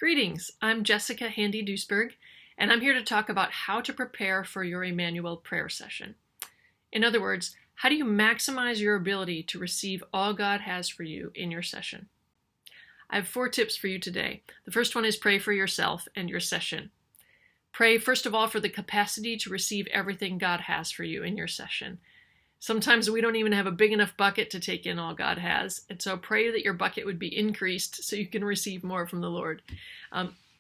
Greetings, I'm Jessica Handy Duisberg, and I'm here to talk about how to prepare for your Immanuel prayer session. In other words, how do you maximize your ability to receive all God has for you in your session? I have 4 tips for you today. The first one is pray for yourself and your session. Pray, first of all, for the capacity to receive everything God has for you in your session. Sometimes we don't even have a big enough bucket to take in all God has, and so pray that your bucket would be increased so you can receive more from the Lord.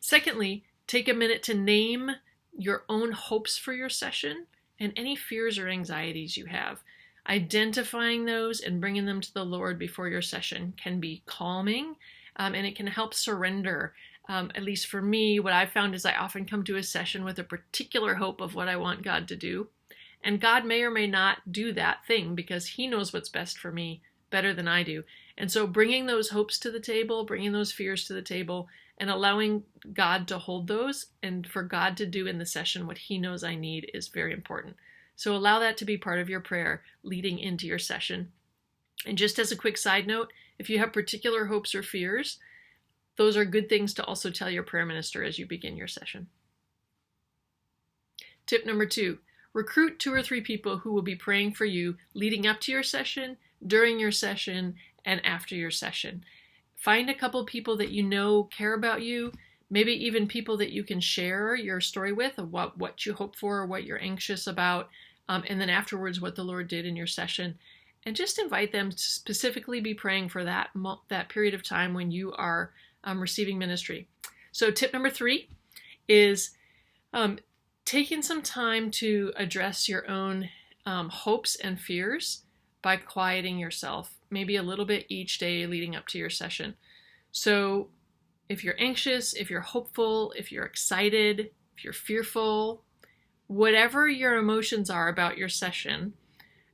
Secondly, take a minute to name your own hopes for your session and any fears or anxieties you have. Identifying those and bringing them to the Lord before your session can be calming, and it can help surrender. At least for me, what I've found is I often come to a session with a particular hope of what I want God to do. And God may or may not do that thing because He knows what's best for me better than I do. And so bringing those hopes to the table, bringing those fears to the table, and allowing God to hold those and for God to do in the session what He knows I need is very important. So allow that to be part of your prayer leading into your session. And just as a quick side note, if you have particular hopes or fears, those are good things to also tell your prayer minister as you begin your session. Tip number 2. Recruit 2 or 3 people who will be praying for you leading up to your session, during your session, and after your session. Find a couple people that you know care about you, maybe even people that you can share your story with of what you hope for or what you're anxious about, and then afterwards what the Lord did in your session. And just invite them to specifically be praying for that period of time when you are receiving ministry. So tip number 3 is taking some time to address your own hopes and fears by quieting yourself, maybe a little bit each day leading up to your session. So if you're anxious, if you're hopeful, if you're excited, if you're fearful, whatever your emotions are about your session,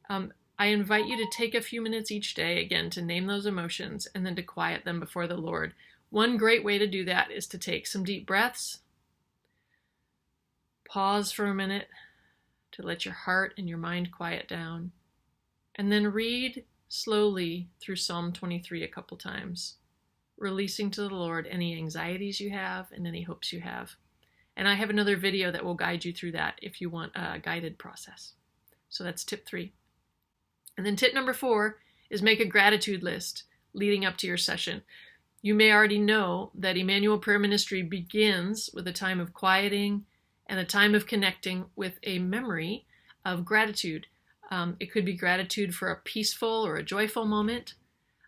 I invite you to take a few minutes each day, again, to name those emotions and then to quiet them before the Lord. One great way to do that is to take some deep breaths, pause for a minute to let your heart and your mind quiet down, and then read slowly through Psalm 23 a couple times, releasing to the Lord any anxieties you have and any hopes you have. And I have another video that will guide you through that if you want a guided process. So that's tip 3. And then tip number 4 is make a gratitude list leading up to your session. You may already know that Immanuel Prayer Ministry begins with a time of quieting and a time of connecting with a memory of gratitude. It could be gratitude for a peaceful or a joyful moment,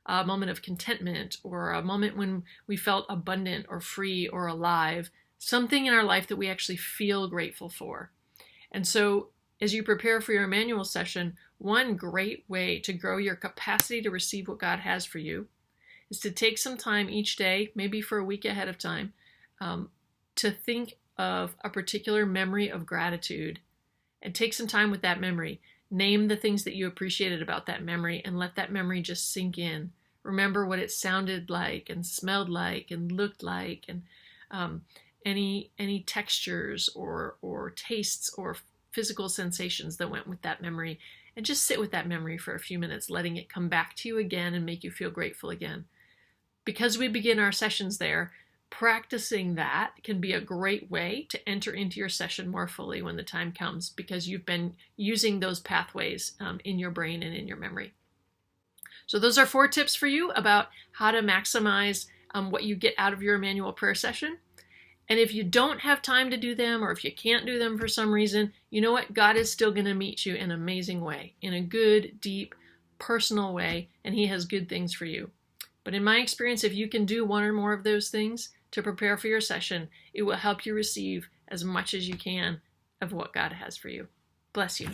a moment of contentment, or a moment when we felt abundant or free or alive, something in our life that we actually feel grateful for. And so as you prepare for your Immanuel session, one great way to grow your capacity to receive what God has for you is to take some time each day, maybe for a week ahead of time, to think of a particular memory of gratitude and take some time with that memory. Name the things that you appreciated about that memory and let that memory just sink in. Remember what it sounded like and smelled like and looked like, and any textures or tastes or physical sensations that went with that memory, and just sit with that memory for a few minutes, letting it come back to you again and make you feel grateful again. Because we begin our sessions there, practicing that can be a great way to enter into your session more fully when the time comes, because you've been using those pathways in your brain and in your memory. So those are 4 tips for you about how to maximize what you get out of your Immanuel prayer session. And if you don't have time to do them, or if you can't do them for some reason, you know what? God is still going to meet you in an amazing way, in a good, deep, personal way, and He has good things for you. But in my experience, if you can do 1 or more of those things to prepare for your session, it will help you receive as much as you can of what God has for you. Bless you.